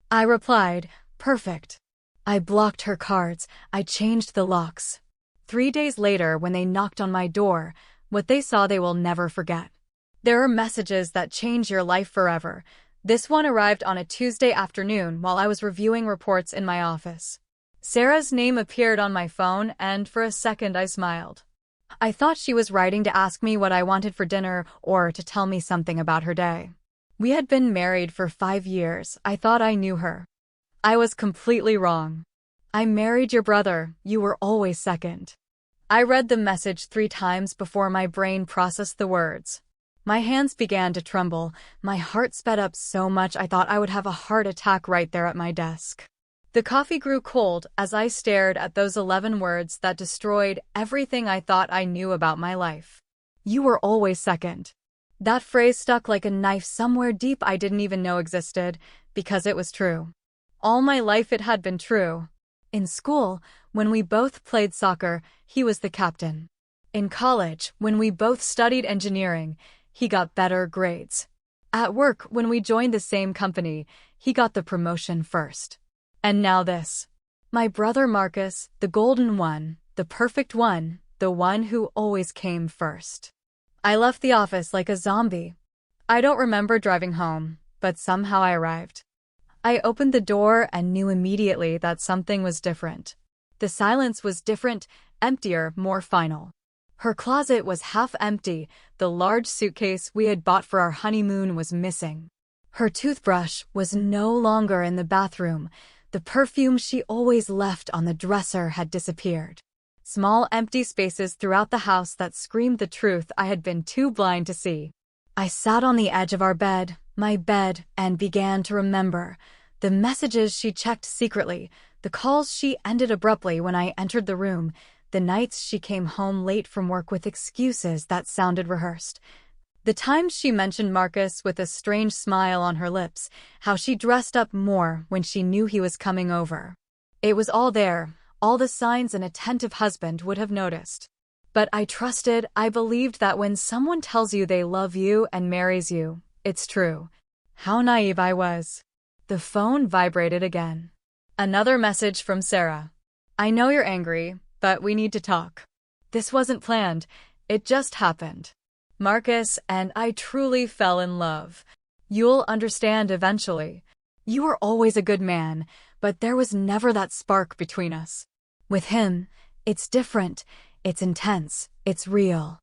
I replied, perfect. I blocked her cards, I changed the locks. 3 days later, when they knocked on my door, what they saw they will never forget. There are messages that change your life forever. This one arrived on a Tuesday afternoon while I was reviewing reports in my office. Sarah's name appeared on my phone, and for a second I smiled. I thought she was writing to ask me what I wanted for dinner or to tell me something about her day. We had been married for 5 years. I thought I knew her. I was completely wrong. I married your brother. You were always second. I read the message 3 times before my brain processed the words. My hands began to tremble. My heart sped up so much I thought I would have a heart attack right there at my desk. The coffee grew cold as I stared at those 11 words that destroyed everything I thought I knew about my life. You were always second. That phrase stuck like a knife somewhere deep I didn't even know existed, because it was true. All my life it had been true. In school, when we both played soccer, he was the captain. In college, when we both studied engineering, he got better grades. At work, when we joined the same company, he got the promotion first. And now this. My brother Marcus, the golden one, the perfect one, the one who always came first. I left the office like a zombie. I don't remember driving home, but somehow I arrived. I opened the door and knew immediately that something was different. The silence was different, emptier, more final. Her closet was half empty, the large suitcase we had bought for our honeymoon was missing. Her toothbrush was no longer in the bathroom. The perfume she always left on the dresser had disappeared. Small empty spaces throughout the house that screamed the truth I had been too blind to see. I sat on the edge of our bed, my bed, and began to remember. The messages she checked secretly, the calls she ended abruptly when I entered the room, the nights she came home late from work with excuses that sounded rehearsed. The times she mentioned Marcus with a strange smile on her lips, how she dressed up more when she knew he was coming over. It was all there, all the signs an attentive husband would have noticed. But I believed that when someone tells you they love you and marries you, it's true. How naive I was. The phone vibrated again. Another message from Sarah. I know you're angry, but we need to talk. This wasn't planned, it just happened. Marcus and I truly fell in love. You'll understand eventually. You were always a good man, but there was never that spark between us. With him, it's different, it's intense, it's real.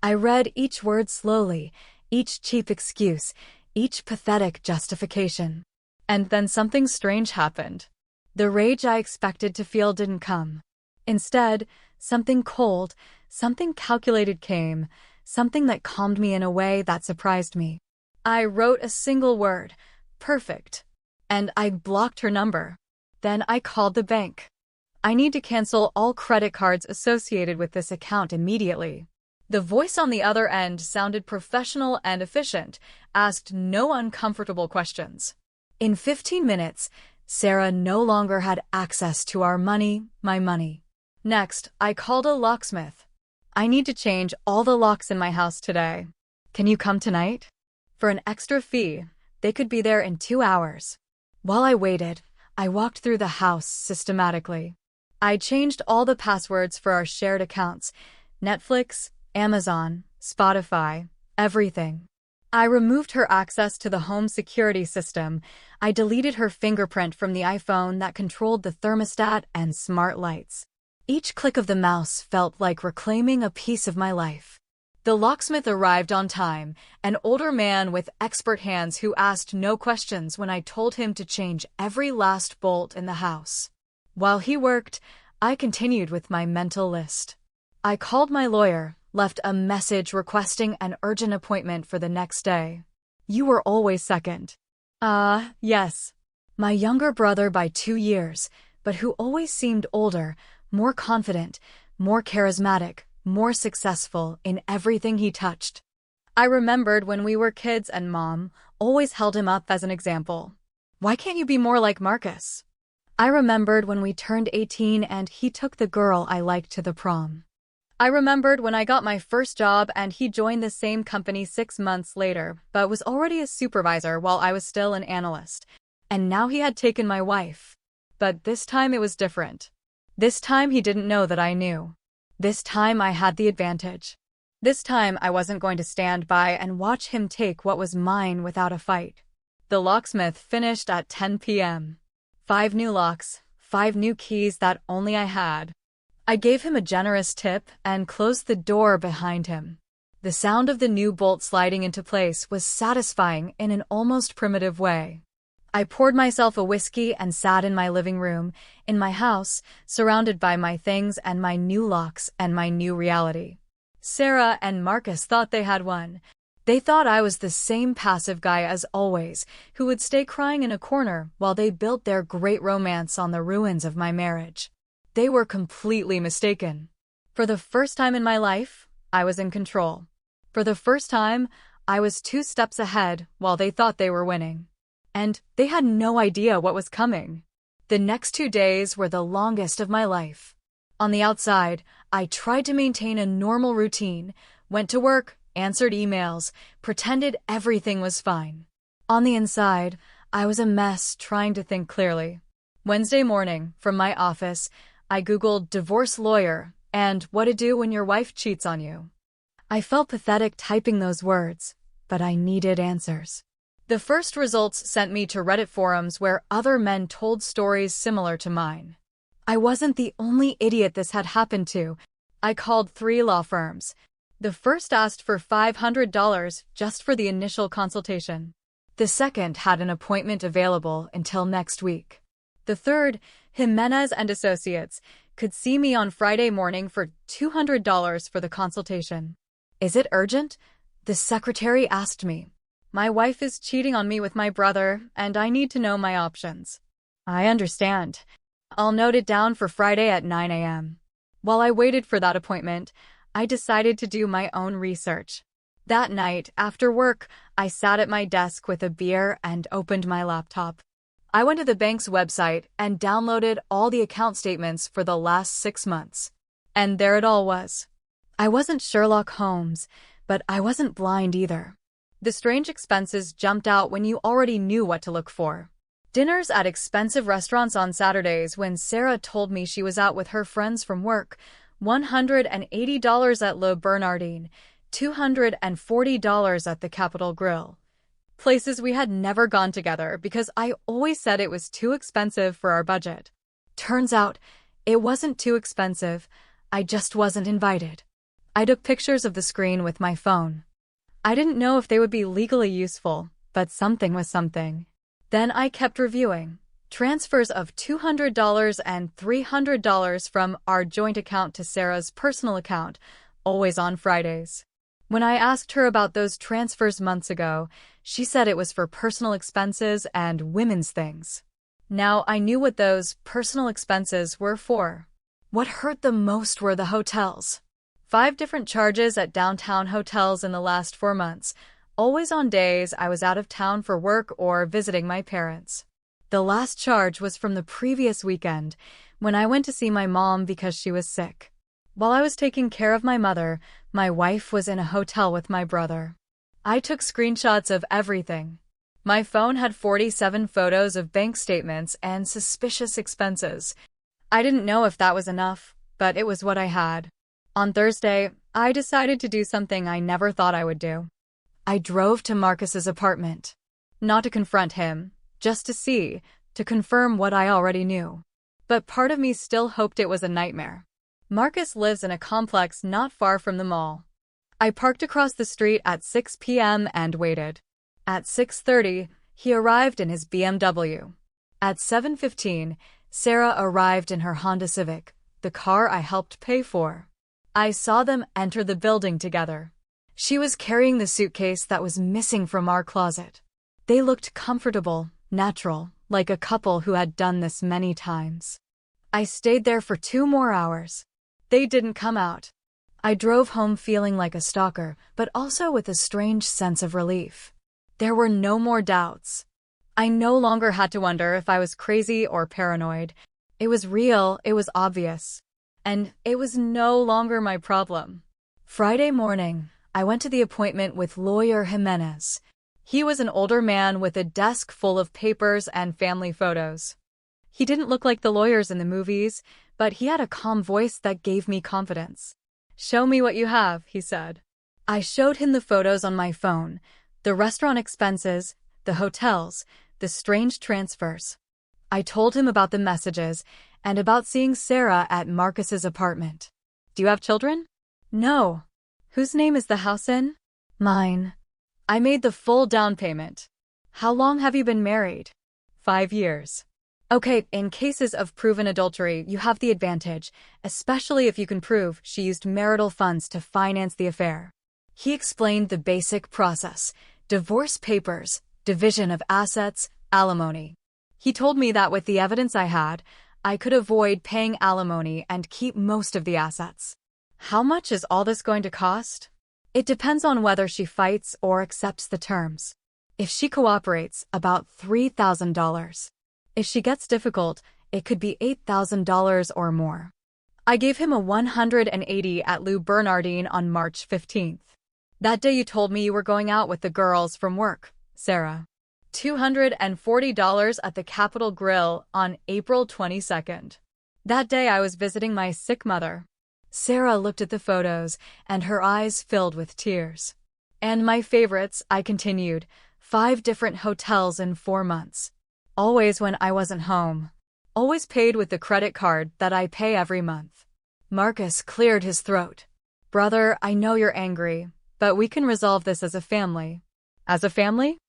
I read each word slowly, each cheap excuse, each pathetic justification. And then something strange happened. The rage I expected to feel didn't come. Instead, something cold, something calculated came, something that calmed me in a way that surprised me. I wrote a single word, perfect, and I blocked her number. Then I called the bank. I need to cancel all credit cards associated with this account immediately. The voice on the other end sounded professional and efficient, asked no uncomfortable questions. In 15 minutes, Sarah no longer had access to our money, my money. Next, I called a locksmith. I need to change all the locks in my house today. Can you come tonight? For an extra fee, they could be there in 2 hours. While I waited, I walked through the house systematically. I changed all the passwords for our shared accounts, Netflix, Amazon, Spotify, everything. I removed her access to the home security system. I deleted her fingerprint from the iPhone that controlled the thermostat and smart lights. Each click of the mouse felt like reclaiming a piece of my life. The locksmith arrived on time, an older man with expert hands who asked no questions when I told him to change every last bolt in the house. While he worked, I continued with my mental list. I called my lawyer, left a message requesting an urgent appointment for the next day. You were always second. Yes. My younger brother by 2 years, but who always seemed older, more confident, more charismatic, more successful in everything he touched. I remembered when we were kids and Mom always held him up as an example. Why can't you be more like Marcus? I remembered when we turned 18 and he took the girl I liked to the prom. I remembered when I got my first job and he joined the same company 6 months later, but was already a supervisor while I was still an analyst. And now he had taken my wife. But this time it was different. This time he didn't know that I knew. This time I had the advantage. This time I wasn't going to stand by and watch him take what was mine without a fight. The locksmith finished at 10 p.m. 5 new locks, 5 new keys that only I had. I gave him a generous tip and closed the door behind him. The sound of the new bolt sliding into place was satisfying in an almost primitive way. I poured myself a whiskey and sat in my living room, in my house, surrounded by my things and my new locks and my new reality. Sarah and Marcus thought they had won. They thought I was the same passive guy as always, who would stay crying in a corner while they built their great romance on the ruins of my marriage. They were completely mistaken. For the first time in my life, I was in control. For the first time, I was 2 steps ahead while they thought they were winning. And they had no idea what was coming. The next 2 days were the longest of my life. On the outside, I tried to maintain a normal routine, went to work, answered emails, pretended everything was fine. On the inside, I was a mess trying to think clearly. Wednesday morning, from my office, I Googled divorce lawyer and what to do when your wife cheats on you. I felt pathetic typing those words, but I needed answers. The first results sent me to Reddit forums where other men told stories similar to mine. I wasn't the only idiot this had happened to. I called 3 law firms. The first asked for $500 just for the initial consultation. The second had an appointment available until next week. The third, Jimenez and Associates, could see me on Friday morning for $200 for the consultation. Is it urgent? The secretary asked me. My wife is cheating on me with my brother, and I need to know my options. I understand. I'll note it down for Friday at 9 a.m. While I waited for that appointment, I decided to do my own research. That night, after work, I sat at my desk with a beer and opened my laptop. I went to the bank's website and downloaded all the account statements for the last 6 months. And there it all was. I wasn't Sherlock Holmes, but I wasn't blind either. The strange expenses jumped out when you already knew what to look for. Dinners at expensive restaurants on Saturdays when Sarah told me she was out with her friends from work, $180 at Le Bernardin, $240 at the Capitol Grill. Places we had never gone together because I always said it was too expensive for our budget. Turns out, it wasn't too expensive, I just wasn't invited. I took pictures of the screen with my phone. I didn't know if they would be legally useful, but something was something. Then I kept reviewing. Transfers of $200 and $300 from our joint account to Sarah's personal account, always on Fridays. When I asked her about those transfers months ago, she said it was for personal expenses and women's things. Now I knew what those personal expenses were for. What hurt the most were the hotels. 5 different charges at downtown hotels in the last 4 months, always on days I was out of town for work or visiting my parents. The last charge was from the previous weekend, when I went to see my mom because she was sick. While I was taking care of my mother, my wife was in a hotel with my brother. I took screenshots of everything. My phone had 47 photos of bank statements and suspicious expenses. I didn't know if that was enough, but it was what I had. On Thursday, I decided to do something I never thought I would do. I drove to Marcus's apartment. Not to confront him, just to see, to confirm what I already knew. But part of me still hoped it was a nightmare. Marcus lives in a complex not far from the mall. I parked across the street at 6 p.m. and waited. At 6:30, he arrived in his BMW. At 7:15, Sarah arrived in her Honda Civic, the car I helped pay for. I saw them enter the building together. She was carrying the suitcase that was missing from our closet. They looked comfortable, natural, like a couple who had done this many times. I stayed there for 2 more hours. They didn't come out. I drove home feeling like a stalker, but also with a strange sense of relief. There were no more doubts. I no longer had to wonder if I was crazy or paranoid. It was real, it was obvious. And it was no longer my problem. Friday morning, I went to the appointment with lawyer Jimenez. He was an older man with a desk full of papers and family photos. He didn't look like the lawyers in the movies, but he had a calm voice that gave me confidence. "Show me what you have," he said. I showed him the photos on my phone, the restaurant expenses, the hotels, the strange transfers. I told him about the messages and about seeing Sarah at Marcus's apartment. "Do you have children?" "No." "Whose name is the house in?" "Mine." "I made the full down payment." "How long have you been married?" 5 years. "Okay, in cases of proven adultery, you have the advantage, especially if you can prove she used marital funds to finance the affair." He explained the basic process: divorce papers, division of assets, alimony. He told me that with the evidence I had, I could avoid paying alimony and keep most of the assets. "How much is all this going to cost?" "It depends on whether she fights or accepts the terms. If she cooperates, about $3,000. If she gets difficult, it could be $8,000 or more." I gave him a 180 at Lou Bernardine on March 15th. "That day you told me you were going out with the girls from work, Sarah." $240 at the Capitol Grill on April 22nd. "That day I was visiting my sick mother." Sarah looked at the photos, and her eyes filled with tears. "And my favorites," I continued, 5 different hotels in 4 months. Always when I wasn't home. Always paid with the credit card that I pay every month. Marcus cleared his throat. "Brother, I know you're angry, but we can resolve this as a family." "As a family?"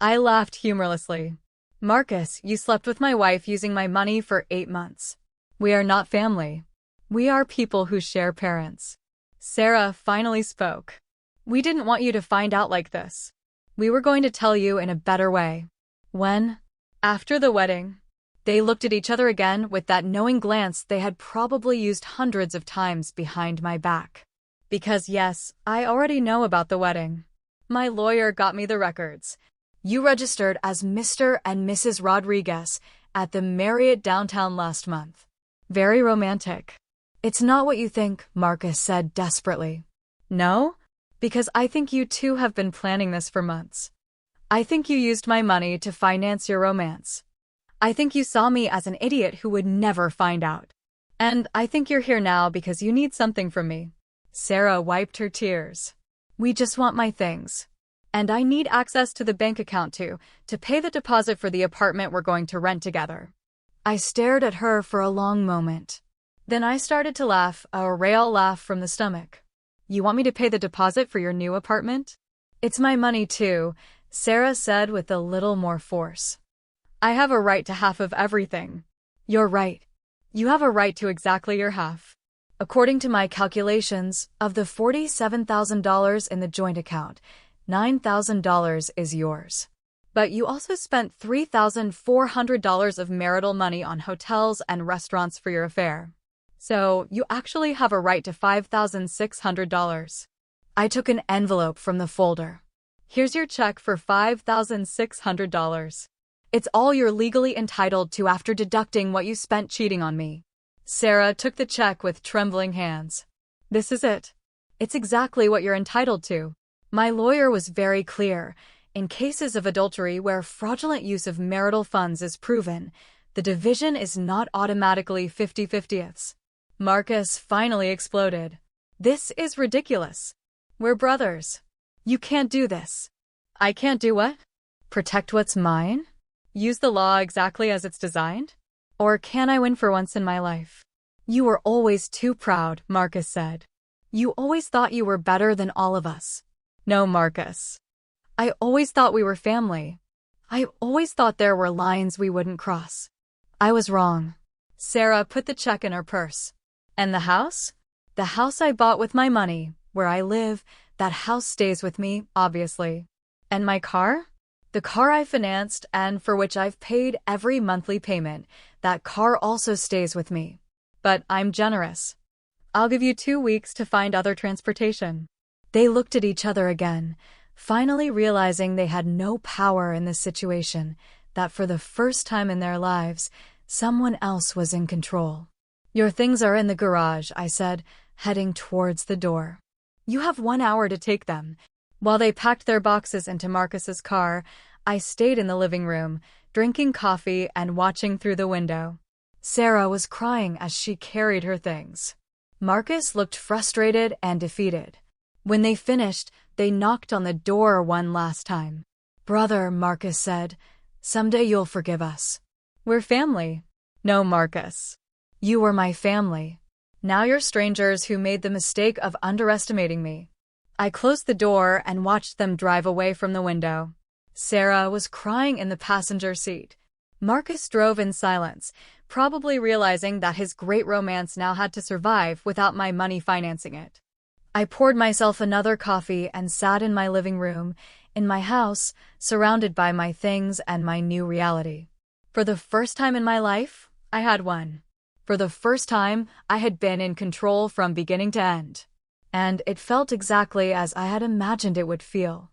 I laughed humorlessly. "Marcus, you slept with my wife using my money for 8 months. We are not family. We are people who share parents." Sarah finally spoke. "We didn't want you to find out like this. We were going to tell you in a better way." "When?" "After the wedding." They looked at each other again with that knowing glance they had probably used hundreds of times behind my back. Because yes, I already know about the wedding. My lawyer got me the records. "You registered as Mr. and Mrs. Rodriguez at the Marriott downtown last month." "Very romantic." "It's not what you think," Marcus said desperately. "No? Because I think you two have been planning this for months. I think you used my money to finance your romance. I think you saw me as an idiot who would never find out. And I think you're here now because you need something from me." Sarah wiped her tears. "We just want my things. And I need access to the bank account to pay the deposit for the apartment we're going to rent together." I stared at her for a long moment. Then I started to laugh, a real laugh from the stomach. "You want me to pay the deposit for your new apartment?" "It's my money too," Sarah said with a little more force. "I have a right to half of everything." "You're right. You have a right to exactly your half. According to my calculations, of the $47,000 in the joint account, $9,000 is yours. But you also spent $3,400 of marital money on hotels and restaurants for your affair. So you actually have a right to $5,600. I took an envelope from the folder. "Here's your check for $5,600. It's all you're legally entitled to after deducting what you spent cheating on me." Sarah took the check with trembling hands. "This is it. It's exactly what you're entitled to." My lawyer was very clear. In cases of adultery where fraudulent use of marital funds is proven, the division is not automatically 50-50ths. Marcus finally exploded. "This is ridiculous. We're brothers. You can't do this." "I can't do what?" "Protect what's mine? Use the law exactly as it's designed? Or can I win for once in my life?" "You were always too proud," Marcus said. "You always thought you were better than all of us." "No, Marcus. I always thought we were family. I always thought there were lines we wouldn't cross." "I was wrong." Sarah put the check in her purse. "And the house?" "The house I bought with my money, where I live, that house stays with me, obviously." "And my car?" "The car I financed and for which I've paid every monthly payment, that car also stays with me. But I'm generous. I'll give you 2 weeks to find other transportation." They looked at each other again, finally realizing they had no power in this situation, that for the first time in their lives, someone else was in control. "Your things are in the garage," I said, heading towards the door. "You have 1 hour to take them. While they packed their boxes into Marcus's car, I stayed in the living room, drinking coffee and watching through the window. Sarah was crying as she carried her things. Marcus looked frustrated and defeated. When they finished, they knocked on the door one last time. "Brother," Marcus said, "someday you'll forgive us. We're family." "No, Marcus. You were my family. Now you're strangers who made the mistake of underestimating me." I closed the door and watched them drive away from the window. Sarah was crying in the passenger seat. Marcus drove in silence, probably realizing that his great romance now had to survive without my money financing it. I poured myself another coffee and sat in my living room, in my house, surrounded by my things and my new reality. For the first time in my life, I had won. For the first time, I had been in control from beginning to end. And it felt exactly as I had imagined it would feel.